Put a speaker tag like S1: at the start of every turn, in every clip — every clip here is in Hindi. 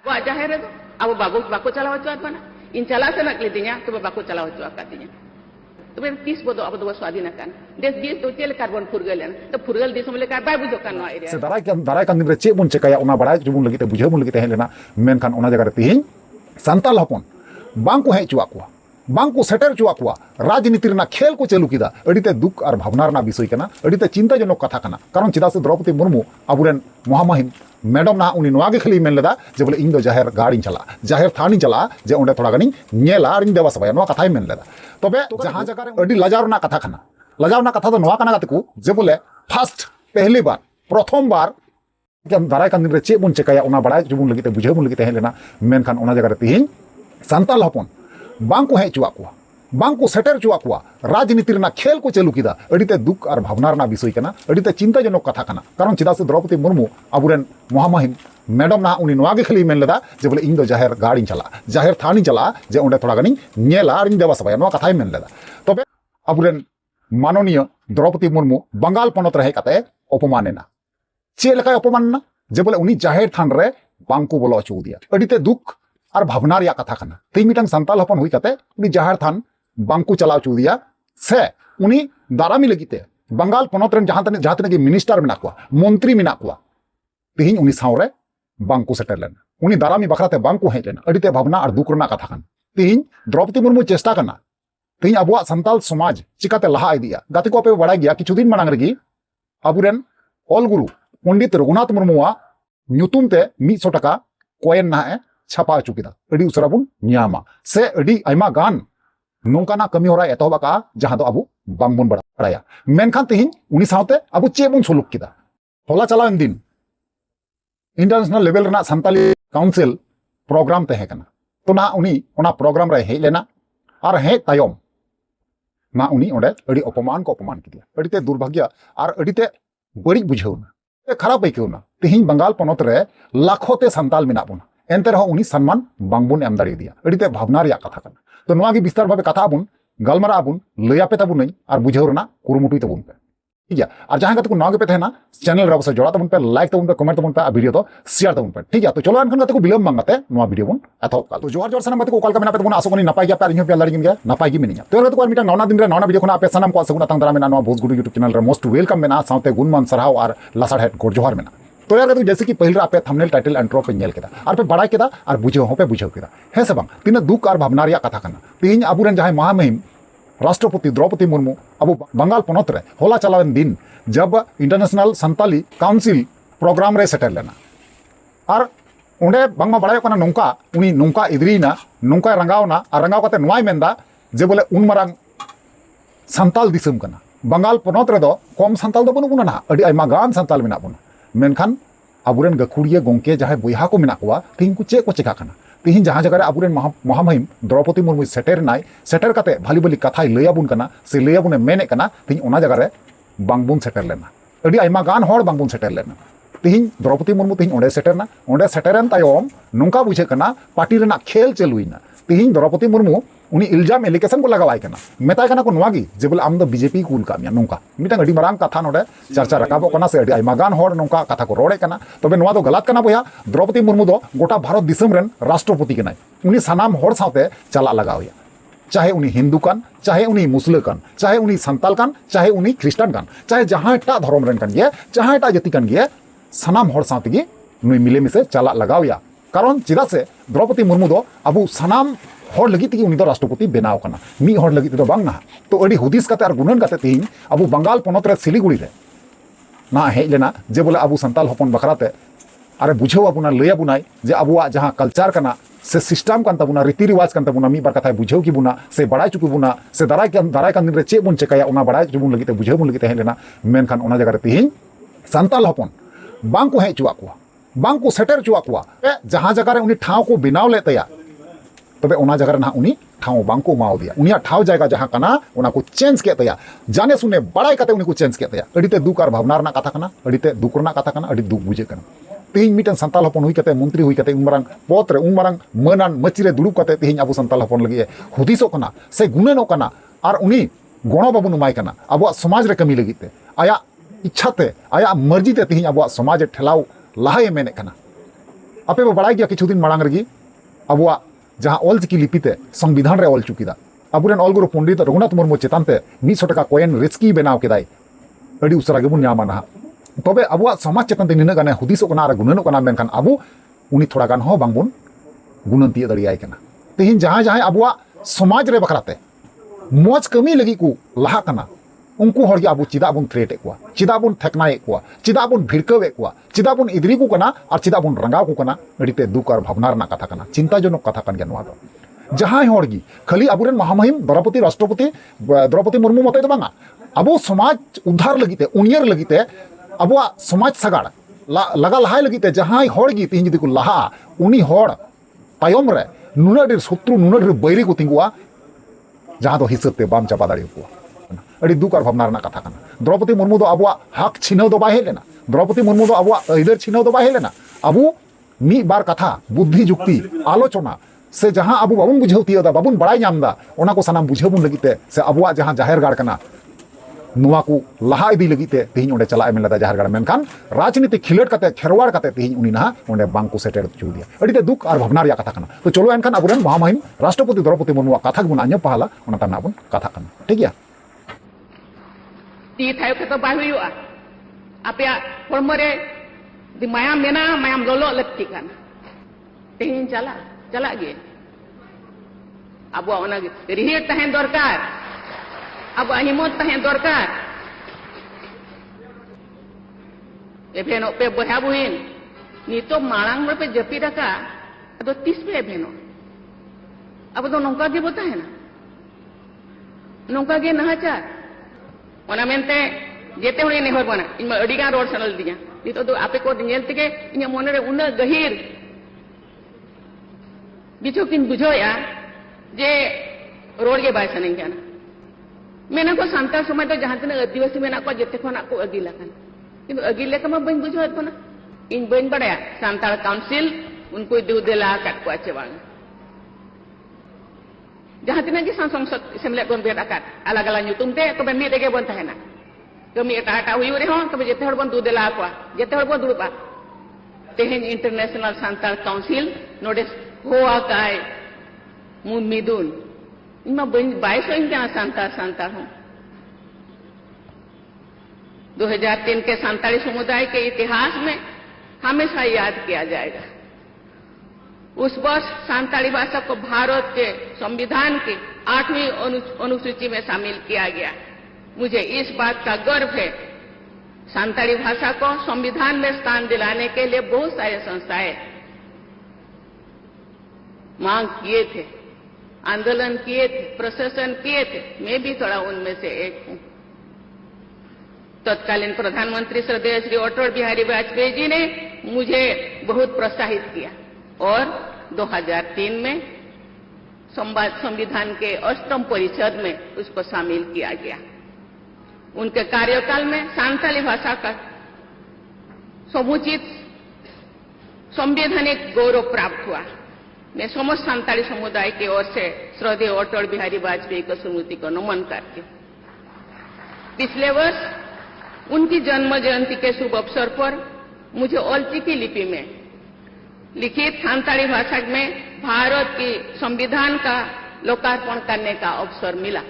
S1: जाहिर है अब बाको चला होना इन चला से नकलीदिया तो बाको चला होना तो 30 बदो अब स्वाधीन देश देश तो चल कार्बन फुरगल तो फुरगल देश में लेकर बाय बुझो कान एरिया
S2: से दाराय कान दिन रे चे बन चेकाया ओना बड़ाय जुबुन लगी ते बुझे बुन लगी ते हेलेना मेनखान ओना जगह रे तिहिं सांताल हपन बांग को हेचुआ को बांग को सेटर चुआ को राजनीति रना खेल को चालू किदा अडिते दुख और भावना रना विषय कना अडिते चिंताजनक कथा कना कारण चिदा से द्रौपदी मुर्मू अबुरेन महामहिम मैडम ना उनी नोआ गे खाली मेन लेदा जे बोले इन दो जाहिर गाड़ी चला जाहिर थानी चला जे ओंडे थोड़ा गानी नेला और इन देवा सबाय नोआ कथाय मेन लेदा तबे जहां जगह रे अडी लजावना कथा कना लजावना कथा तो नोआ कना गातकू जे बोले फर्स्ट पहली बार प्रथम बार दाराय कान दिन रे चे बन चेकाया ओना बड़ाय जुबुन लगी ते बुझे बुन लगी ते हेलेना मेनखान ओना जगह रे तिहिं सांताल हपन बांग को हेचुआ को बांग को सेटर चुआ को राजनीति रना खेल को चालू किदा अडिते दुख और भावना रना विषय कना अडिते चिंताजनक कथा कना कारण चिदा से द्रौपदी मुर्मू अबुरेन महामहिम मैडम ना उनी नोआ गे खाली मेन लेदा जे बोले इन दो जाहिर गाड़ी चला जाहिर थानी चला जे ओंडे थोड़ा गानी नेला और इन देवा सबाय नोआ कथाय मेन लेदा तबे अबुरेन माननीय द्रौपदी मुर्मू बंगाल पनत रहे कते अपमानेना चे लेका अपमानना जे बोले उनी जाहिर थान रे बांग को बोलो अचू दिया अडिते दुख और भावना रिया कथा कना ते मिटन संताल हपन हुई कते उनी जाहिर थान बांग को चलाव चू दिया से उनी दारामी लगिते बंगाल पनत रन जहां तने के मिनिस्टर मेना को मंत्री मेना को तिहिं उनी सावरे बांग को सेटर लेना उनी दारामी बखराते बांग को हेज लेना अडिते भावना और दुख रना कथा कन तिहिं द्रौपदी मुर्मू चेष्टा करना तिहिं अबुआ संताल समाज चिकाते लहा इदिया गाते को पे बड़ा गया किछु दिन मांग रगी अबुरेन ऑल गुरु पंडित रघुनाथ मुर्मुआ ᱧᱩᱛᱩᱢ ते 100 टाका कॉइन ना छापा चुकीदा अड़ी उसरा बुन ᱧᱟᱢᱟ से अड़ी आयमा गान नोंकाना कमी होरा एतोबा का जहां दो अबु बांगबुन बड़ाया मेनखान तिहिं उनी सावते अबु चे बुन सुलुक किदा होला चलावन दिन इंटरनेशनल लेवल रना संताली काउंसिल प्रोग्राम तहे कना तो ना उनी ओना प्रोग्राम रे हेज लेना और हे तायम ना उनी ओंडे अड़ी अपमान को अपमान किदिया अड़ीते दुर्भाग्य और अड़ीते बड़ी बुझेउना खराब आइकेउना तिहिं बंगाल पनत रे लाखोते संताल मेना बुना एनते रहो उनी सम्मान बांगबुन एम दाड़ी दिया अड़ीते भावना रिया कथा कना तो नोआ गी विस्तार भावे कथा बुन गलमारा आबुन लयापे ताबुन नहीं और बुझेउ रना कुरुमुटुई ताबुन पे ठीक है और जहां को नोआ गे पे थेना चैनल रे अवश्य जोड़ा ताबुन पे लाइक ताबुन पे कमेंट ताबुन पे वीडियो तो शेयर ताबुन पे ठीक है तो चलो अनखन को बिलम मांगते नोआ वीडियो बुन एथो तो जोर जोर सनम को कॉल का मेना पे बुन आसो कोनी नपाई गया पे इन्हो पे लड़गी गया नपाई गी मिनिया तो को मिटा नौना दिन रे नौना वीडियो खना पे सनम को सगुना तंग दरा मेना नोआ भोजगुरु यूट्यूब चैनल रे मोस्ट वेलकम मेना साउते गुणमान सरहाव और लसाड़ हेड गोड जोहार मेना तो यार जैसे कि पहले आप थंबनेल टाइटल एंट्रो पे नेल केदा और पे बड़ा केदा और बुझे पे बुझे केदा है से बांग तीन दुख और भावना रिया कथा कना तिहिं अबुरेन जहां महामहिम राष्ट्रपति द्रौपदी मुर्मू अब बंगाल पनत रे होला चलावन दिन जब इंटरनेशनल संताली काउंसिल प्रोग्राम रे सेटल लेना और ओंडे बांगमा बड़ा कना नोंका उनी नोंका इदरीना नोंका रंगावना और रंगाव कते नोआय मेंदा जे बोले उन मरांग संताल दिसम कना बंगाल पनत रे दो कम संताल दो बनु ना अडी आयमा गान संताल मेना बुना मेनखान अबुरेन गखुड़िया गोंके जहां बहा को मेना को तिहिं को चे को चिका कना तिहिं जहां जगह अबुरेन महामहिम द्रौपदी मुर्मू सेटर नाय सेटर कते भाली भाली कथाय लयाबुन कना से लयाबुने मेने कना तिहिं ओना जगह रे बांगबुन सेटर लेना अडी आयमा गान होड़ बांगबुन सेटर लेना तिहिं द्रौपदी मुर्मू तिहिं ओंडे सेटरना ओंडे सेटरन तायम नोंका बुझे कना पार्टी रेना खेल चलुइना तिहिं द्रौपदी मुर्मू उनी इल्जाम एलिगेशन को लगावाय कना मेताय कना को नोआगी जे बोले आम दो बीजेपी कूल कामिया नोंका मिटांग अडी मरांग कथा नोडे चर्चा रकाबो कना से अडी आयमा गान होड़ नोंका कथा को रोड़े कना तबे नोआ दो गलत कना बया द्रौपदी मुर्मू दो गोटा भारत दिसम रेन राष्ट्रपति कनाय उनी सनाम होड़ साथे चला लगावया चाहे उनी हिंदू कान चाहे उनी मुस्लिम कान चाहे उनी संताल कान चाहे उनी ख्रिस्टान कान चाहे जहां एटा धर्म रेन कान गे जहां एटा जाति कान गे सनाम होड़ साथे गे नुई मिले मिसे चला लगावया कारण चिदा से द्रौपदी मुर्मू दो अबु सनाम होड़ लगी ती उनी दो राष्ट्रपति बनाव कना मी होड़ लगी तो बांग ना तो अड़ी हुदिस कते और गुणन कते तिहिं अबु बंगाल पनत रे सिलीगुड़ी रे ना हेज लेना जे बोले अबु संताल हपन बखराते अरे बुझेव अबुना लय अबुनाय जे अबुआ जहां कल्चर कना से सिस्टम कान तबुना रीति रिवाज कान तबुना मी बार कथा बुझेव की बुना से बड़ाय चुकी बुना से दाराय कान दिन रे चे बुन चेकाया ओना बड़ाय जुबुन लगी ते बुझेव बुन लगी ते हेज लेना मेनखान ओना जगह रे तिहिं संताल हपन बांग को हेचुआ को बांग को सेटर चुआ को जहां जगह रे उनी ठाव को बिनाव ले तया तबे ओना जगह ना उनी ठाव बांग को माव दिया उनिया ठाव जायगा जहां कना ओना को चेंज के तया जाने सुने बड़ाई कते उनी को चेंज के तया अडीते दुख और भावना रना कथा कना अडीते दुख रना कथा कना अडी दुख बुझे कना तिहिं मिटन संताल हपन हुई कते मंत्री हुई कते उमरांग पद रे उमरांग मनान मची रे दुड़ुब कते तिहिं अबु संताल हपन लगी हुदिसो कना से गुणनो कना और उनी गणो बाबू नुमाय कना अबु समाज रे कमी लगिते आया इच्छाते आया मर्जीते तिहिं अबु समाज ठेलाव लाहाय मेने कना आपे बो बड़ा गया किछु दिन मांग रगी अब जहाँ ऑलचिकी लिपिते संविधान रे ऑल चुकीदा अबुरेन ऑलगुरु पंडित रघुनाथ मुर्मू चेतानते 100 टाका कॉइन रेस्की बनाव केदाय अड़ी उसरा गेबुन नामा ना तबे अब समाज चेतन निना गाने हुदिसों कना गुणनों कना मेनखान अब उनी थोड़ा गान हो बांगबुन गुणन तीय दड़ियाय कना तेहिन जहाँ जहाँ अब समाज रे बखराते मौज कमी लगी को लहा कना उनको हर अब चिदा बन थ्रेट को चिदा बन थेकनाए को चिदा बन भिड़कावे को चिदा बन इदरी को कना और चिदा बन रंगाव को कना अड़ीते दुख और भावना रना कथा कना चिंताजनक कथा कन गया नोआ दो जहां हड़गी खाली अबुरेन महामहिम द्रौपदी राष्ट्रपति द्रौपदी मुर्मू मते तो बांगा अब समाज उद्धार लगीते उनियर लगीते अब समाज सगाड़ लगा लहाय लगीते जहां हड़गी तीन जदि को लहा उनी हड़ तायम रे नुना ढेर शत्रु नुना ढेर बैरी को तिंगुआ जहां तो हिसाबते बाम चापा दाड़ी को अड़ी दुख और भावना रना कथा कना द्रौपदी मुर्मू दो अब हक छिनाव दो बाहे लेना द्रौपदी मुर्मू दो अब अइदार छिनाव दो बाहे लेना अब मी बार कथा बुद्धि जुक्ति आलोचना से जहां अब बाबुन बुझाव तीयदा बाबुन बड़ाई नामदा ओना को सानाम बुझावबुन लगीते से अब जहां जाहेर गाड़ कना नुआ को लहा इदी लगीते तेहिं ओंडे चलाए मेन लदा जाहेर गाड़ मेनखान राजनीति खिलट कते खेरवाड़ कते तेहिं उनी ना ओंडे बांग को सेटेर चु दिया अड़ीते दुख और भावना रिया कथा कना तो चलो एनखान अबुरेन महामहिम राष्ट्रपति द्रौपदी मुर्मू कथा गुन आंजम पहाला ओना ताना बन कथा कना ठीक गया
S1: ती थायो के तो बाय हुआ आपे हरमरे दि मायाम मेना मायाम लोलो लक्ति काना तेहिं चला गे अब ओना रिहिर तहें दरकार अब हिम्मत तहें दरकार एभेनो पे बहा बुहिन नितो मांग पे जपी रखा अदो 30 पे एभेनो अब तो नौका गे बोता है ना नौका गे नहाचार ओना मेनते जेते हुने नेहर बना इन अडिगा रोड सनल दिया नितो दो आपे को नेल तेगे इन मोने रे उन गहिर बिचो किन बुझोया जे रोड के बाय सने जाना मेना को सांता समय तो जहां तने आदिवासी मेना को जेते खना को अगिला कन किंतु अगिले कमा बन बुझो कोना इन बन बड़या सांता काउंसिल उनको दे देला काट को आचे वांग जहां तने के संसद सेमले बन बेटा काट अलग अलग nyutum ते तो मी तेगे बन तहेना कमी एटा हुई रे हो तो जेते हड़ बन दु देला को जेते हड़ बन दुबा तेहेन इंटरनेशनल सांता काउंसिल नोटिस होआ काय मुमिदुन इमा बाईस इंका सांता हूं 2003 के सांताली समुदाय के इतिहास में हमेशा याद किया जाएगा। उस वर्ष सांताली भाषा को भारत के संविधान की 8वीं अनुसूची में शामिल किया गया। मुझे इस बात का गर्व है सांताली भाषा को संविधान में स्थान दिलाने के लिए बहुत सारे संस्थाएं मांग किए थे, आंदोलन किए थे, प्रशासन किए थे। मैं भी थोड़ा उनमें से एक हूं। तत्कालीन प्रधानमंत्री श्रद्धेय श्री अटल बिहारी वाजपेयी जी ने मुझे बहुत प्रोत्साहित किया और 2003 में संविधान के 8म परिषद में उसको शामिल किया गया। उनके कार्यकाल में सांताली भाषा का समुचित संवैधानिक गौरव प्राप्त हुआ। मैं समस्त सांताली समुदाय की ओर से श्रद्धेय अटल बिहारी वाजपेयी की स्मृति को नमन करती हूँ। पिछले वर्ष उनकी जन्म जयंती के शुभ अवसर पर मुझे ओलचिकी लिपि में लिखित सांताली भाषा में भारत की संविधान का लोकार्पण करने का अवसर मिला।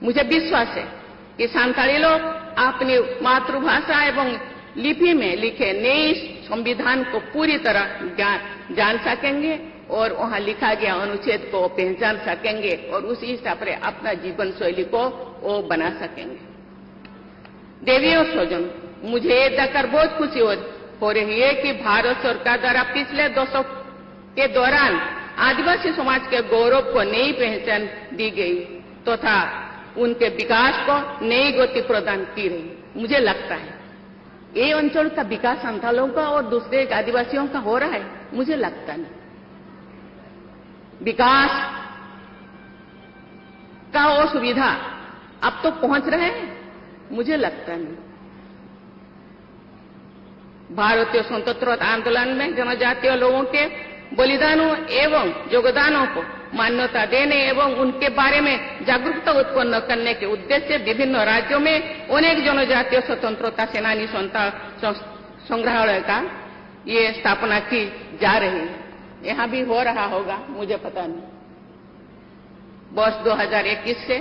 S1: मुझे विश्वास है कि सांताली लोग अपनी मातृभाषा एवं लिपि में लिखे नए संविधान को पूरी तरह जान सकेंगे और वहां लिखा गया अनुच्छेद को पहचान सकेंगे और उसी हिसाब से अपना जीवन शैली को वो बना सकेंगे। देवी और स्वजन, मुझे ये देखकर बहुत खुशी हो रही है कि भारत सरकार द्वारा पिछले दशक के दौरान आदिवासी समाज के गौरव को नई पहचान दी गई तथा उनके विकास को नई गति प्रदान की रही। मुझे लगता है ये अंचल का विकास संथालों का और दूसरे आदिवासियों का हो रहा है, मुझे लगता नहीं। विकास का वो सुविधा अब तो पहुंच रहे हैं, मुझे लगता नहीं। भारतीय स्वतंत्रता आंदोलन में जनजातीय लोगों के बलिदानों एवं योगदानों को मान्यता देने एवं उनके बारे में जागरूकता उत्पन्न करने के उद्देश्य से विभिन्न राज्यों में अनेक जनजातीय स्वतंत्रता सेनानी संग्रहालय का ये स्थापना की जा रही है। यहाँ भी हो रहा होगा, मुझे पता नहीं। वर्ष 2021 से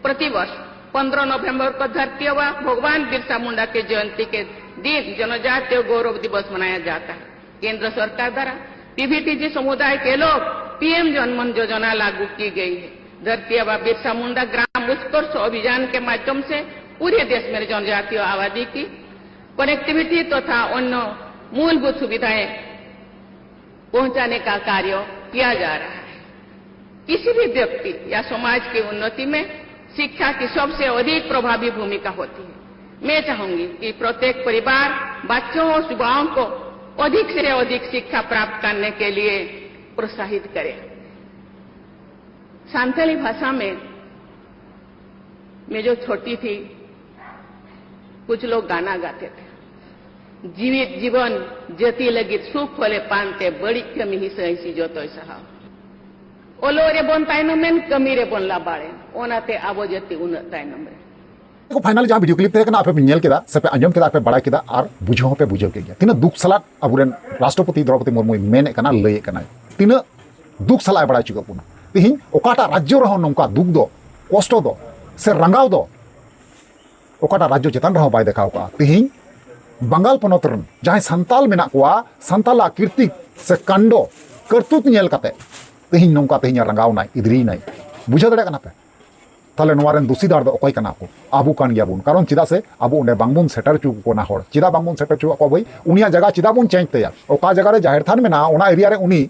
S1: प्रतिवर्ष 15 नवंबर को धरती व भगवान बिरसा मुंडा के जयंती के दिन जनजातीय गौरव दिवस मनाया जाता है। केंद्र सरकार द्वारा पीवीटीजी समुदाय के लोग पीएम जनमन योजना लागू की गई है। धरती व बिरसा मुंडा ग्राम उत्कर्ष अभियान के माध्यम से पूरे देश में जनजातीय आबादी की कनेक्टिविटी तथा अन्य मूलभूत सुविधाएं पहुंचाने का कार्य किया जा रहा है। किसी भी व्यक्ति या समाज की उन्नति में शिक्षा की सबसे अधिक प्रभावी भूमिका होती है। मैं चाहूंगी कि प्रत्येक परिवार बच्चों और युवाओं को अधिक से अधिक शिक्षा प्राप्त करने के लिए प्रोत्साहित करे। सांथाली भाषा में मैं जो छोटी थी, कुछ लोग गाना गाते थे, जीवित जीवन जती लगी सुख होले पानते बड़ी कमी ही सही जो तो सहा ओलो रे बन ताइनम में कमी रे बन ला बाड़े ओनाते आबो जती उन ताइनम रे
S2: को फाइनल जहाँ वीडियो क्लिप तक ना आपे नेल केदा से पे अंजम केदा आपे बड़ा केदा और बुझो पे बुझो के गया तीन दुख सलाद अबुरेन राष्ट्रपति द्रौपदी मुर्मू मेने कना लय कना तीन दुख सलाय बड़ा चुका पुना तिहिन ओकाटा राज्य रहो नंका दुख दो कष्ट दो से रंगाव दो ओकाटा राज्य चेतन रहो बाय देखाव का तिहिन बंगाल पनोतरन जहाँ संताल मेना कोआ संताला कीर्ति से कांडो करतुत नेल काते तिहिन नंका तिहिन रंगाव नाय इदरी नाय बुझा दड़े कना पे ताले नवारेन दोषीदार दो अकय कना को आबू कान गियाबुन कारण चिदा से आबू ओंडे बांगबुन सेटर चुक को ना होड़ चिदा बांगबुन सेटर चुक को भाई उनिया जगह चिदा बुन चेंज तया ओका जगह रे जाहिर थान में ना ओना एरिया रे उनी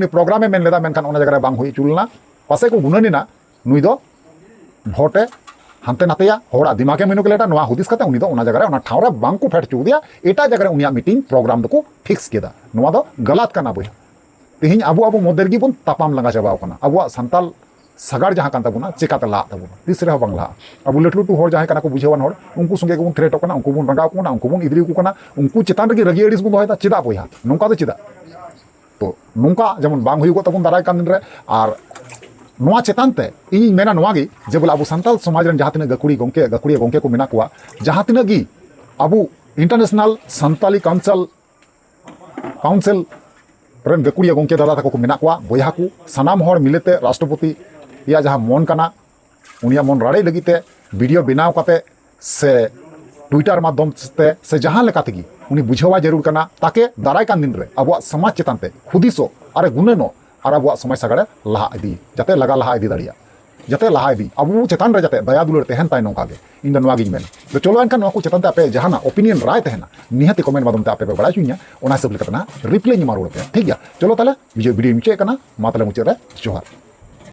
S2: प्रोग्राम में मेन लेदा मेनखान ओना जगह रे बांग हुई चुलना पासे को गुननी ना नुई दो भोटे हानते नातेया होड़ा दिमागे मेनु केलेटा नवा हुदिस कते उनी दो ओना जगह रे ओना ठाव रे बांग को फेट चुक दिया एटा जगह रे उनिया मीटिंग प्रोग्राम दो को फिक्स केदा नवा दो गलत कना बोया तिहिन आबू मदेरगी बुन तापाम लंगा चाबाव कना आबू संताल सगाड़ जहाँ कान तबुना चिकाते ला तबुना तीसरे हो बांग ला अब लटू लटू होड़ जहाँ को बुझेवान होड़ उनको संगे को थ्रेट होना उनको बुन रंगाव कोना उनको बुन इदरी को कना उनको चितान रगी रगी एडिस बुन दोहयता चिदा बोया नोंका दो चिदा तो नोंका जेमन बांग हुई को तबुन दाराय कान दिन रे आर नोआ चेतान ते इन मेना नोआ गी जे बोला अब संताल समाज रन जहाँ तिना गकुड़ी गोंके को मेना कोआ जहाँ तिना गी अब इंटरनेशनल संताली काउंसिल रन गकुड़िया गोंके दादा तक को मेना कोआ बोया को सनाम होड़ मिलेते राष्ट्रपति या जहाँ मन कना उनिया मन राड़े लगीते वीडियो बनाव काते से ट्विटर माध्यम से जहाँ लेका तेगी उनी बुझेवा जरूर कना ताके दाराय कान दिन रे अब समाज चेतान ते खुदिसो अरे गुनेनो और अब समाज सगाड़े लहा इदी जाते लगा लहा इदी दाड़िया जाते लहा इदी अब चेतान रे जाते दया दुलर तेहन ताय नोका गे इन नोआ गिन मेन तो चलो एनखान नोआ को चेतान ते आपे जहाना ओपिनियन राय तेहना निहाती कमेंट माध्यम ते आपे बड़ा चुनिया ओना सब लेकतना रिप्लाई नि मारो पे ठीक गया चलो ताले वीडियो मुचे कना मा ताले मुचे रे जोहार।